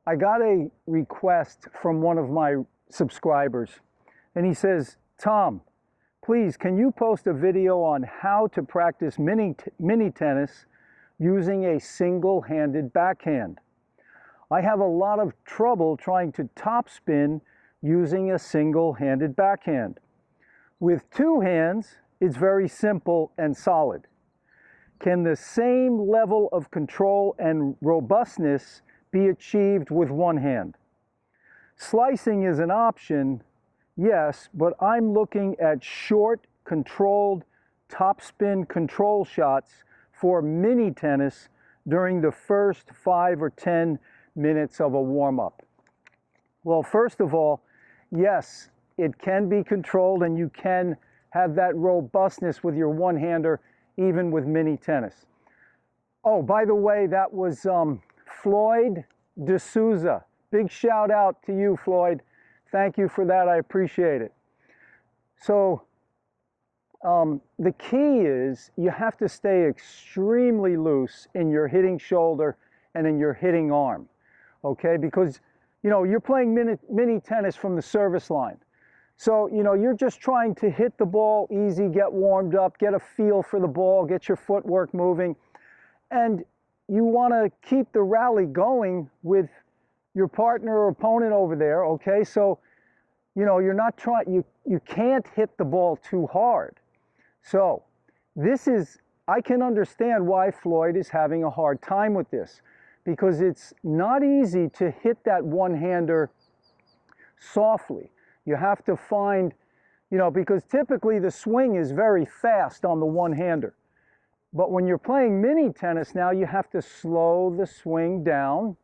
I got a request from one of my subscribers, and he says, Tom, please, can you post a video on how to practice mini tennis using a single-handed backhand? I have a lot of trouble trying to topspin using a single-handed backhand. With two hands, it's very simple and solid. Can the same level of control and robustness be achieved with one hand? Slicing is an option, yes, but I'm looking at short, controlled topspin control shots for mini tennis during the first 5 or 10 minutes of a warm-up. Well, first of all, yes, it can be controlled and you can have that robustness with your one-hander even with mini tennis. Oh, by the way, that was Floyd Desousa. Big shout out to you, Floyd. Thank you for that. I appreciate it. So the key is you have to stay extremely loose in your hitting shoulder and in your hitting arm, okay? Because, you know, you're playing mini tennis from the service line. So, you know, you're just trying to hit the ball easy, get warmed up, get a feel for the ball, get your footwork moving. And you want to keep the rally going with your partner or opponent over there, okay? So, you know, you're not trying, you can't hit the ball too hard. So, this is, I can understand why Floyd is having a hard time with this, because it's not easy to hit that one-hander softly. You have to find, you know, because typically the swing is very fast on the one-hander. But when you're playing mini tennis now, you have to slow the swing down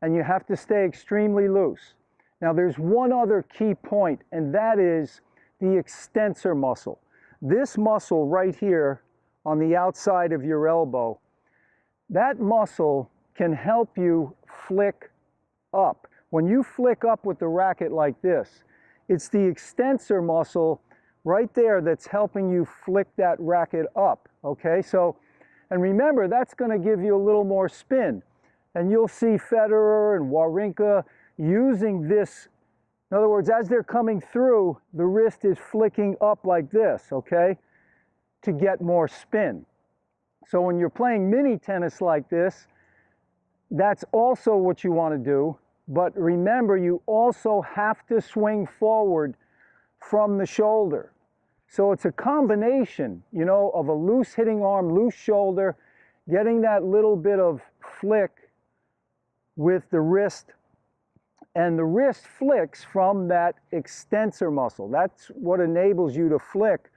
and you have to stay extremely loose. Now there's one other key point, and that is the extensor muscle. This muscle right here on the outside of your elbow, that muscle can help you flick up. When you flick up with the racket like this, it's the extensor muscle right there that's helping you flick that racket up, okay? So, and remember, that's going to give you a little more spin. And you'll see Federa and Walrinker using this. In other words, as they're coming through, the wrist is flicking up like this, okay, to get more spin. So when you're playing mini tennis like this, that's also what you want to do. But remember, you also have to swing forward from the shoulder. So it's a combination, you know, of a loose hitting arm, loose shoulder, getting that little bit of flick with the wrist. And the wrist flicks from that extensor muscle. That's what enables you to flick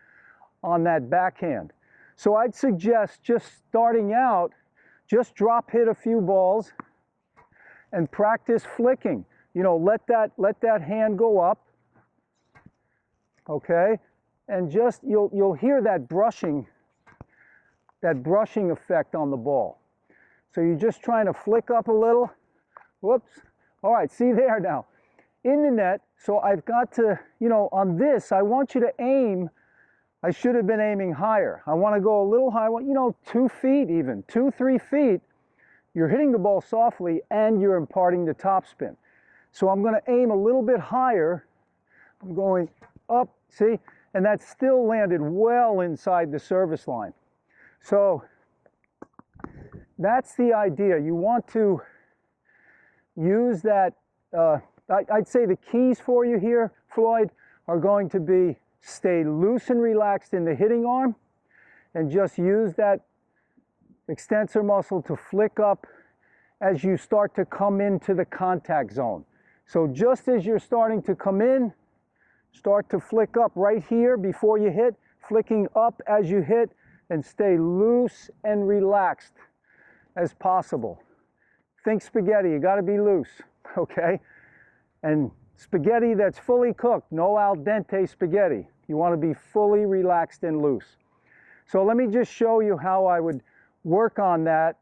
on that backhand. So I'd suggest just starting out, just drop hit a few balls and practice flicking. You know, let that hand go up, okay? And just, you'll hear that brushing effect on the ball. So you're just trying to flick up a little. Whoops. All right, see there now. In the net, so I've got to, you know, on this, I want you to aim. I should have been aiming higher. I want to go a little higher, you know, 2 feet even, 2-3 feet. You're hitting the ball softly and you're imparting the topspin. So I'm going to aim a little bit higher. I'm going up, see? And that still landed well inside the service line. So that's the idea. You want to use that. I'd say the keys for you here, Floyd, are going to be stay loose and relaxed in the hitting arm and just use that extensor muscle to flick up as you start to come into the contact zone. So just as you're starting to come in, start to flick up right here before you hit, flicking up as you hit, and stay loose and relaxed as possible. Think spaghetti, you got to be loose, okay? And spaghetti that's fully cooked, no al dente spaghetti. You want to be fully relaxed and loose. So let me just show you how I would work on that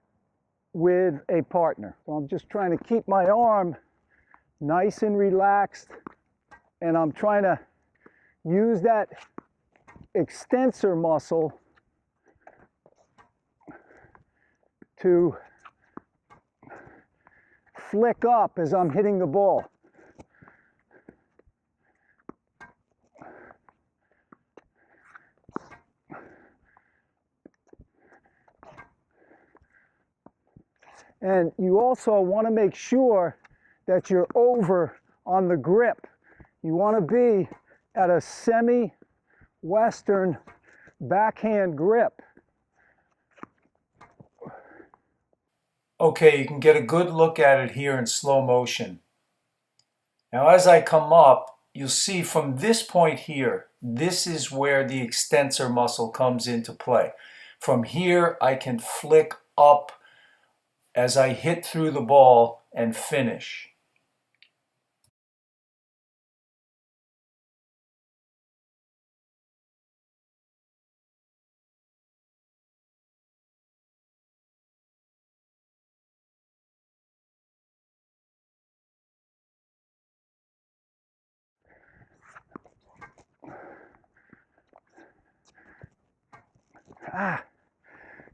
with a partner. So I'm just trying to keep my arm nice and relaxed, and I'm trying to use that extensor muscle to flick up as I'm hitting the ball. And you also want to make sure that you're over on the grip. You want to be at a semi-western backhand grip. Okay, you can get a good look at it here in slow motion. Now as I come up, you'll see from this point here, this is where the extensor muscle comes into play. From here, I can flick up as I hit through the ball and finish.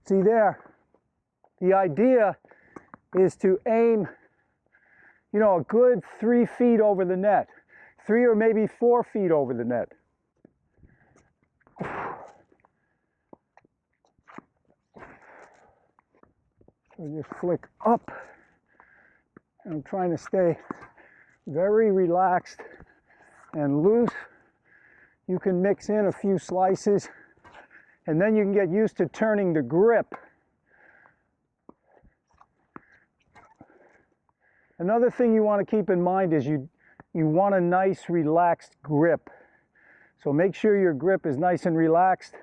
See there, the idea is to aim, you know, a good 3 feet over the net, 3 or maybe 4 feet over the net. So just flick up. I'm trying to stay very relaxed and loose. You can mix in a few slices, and then you can get used to turning the grip. Another thing you want to keep in mind is you want a nice relaxed grip. So make sure your grip is nice and relaxed.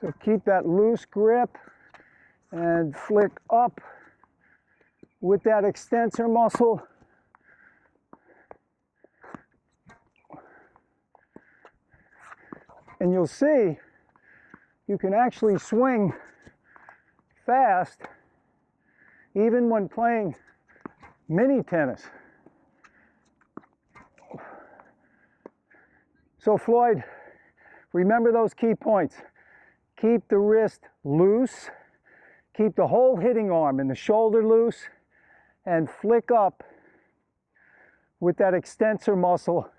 So keep that loose grip and flick up with that extensor muscle. And you'll see you can actually swing fast even when playing mini tennis. So Floyd, remember those key points. Keep the wrist loose, keep the whole hitting arm and the shoulder loose, and flick up with that extensor muscle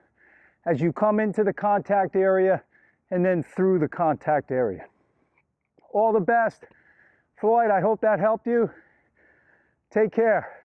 as you come into the contact area and then through the contact area. All the best. Floyd, I hope that helped you. Take care.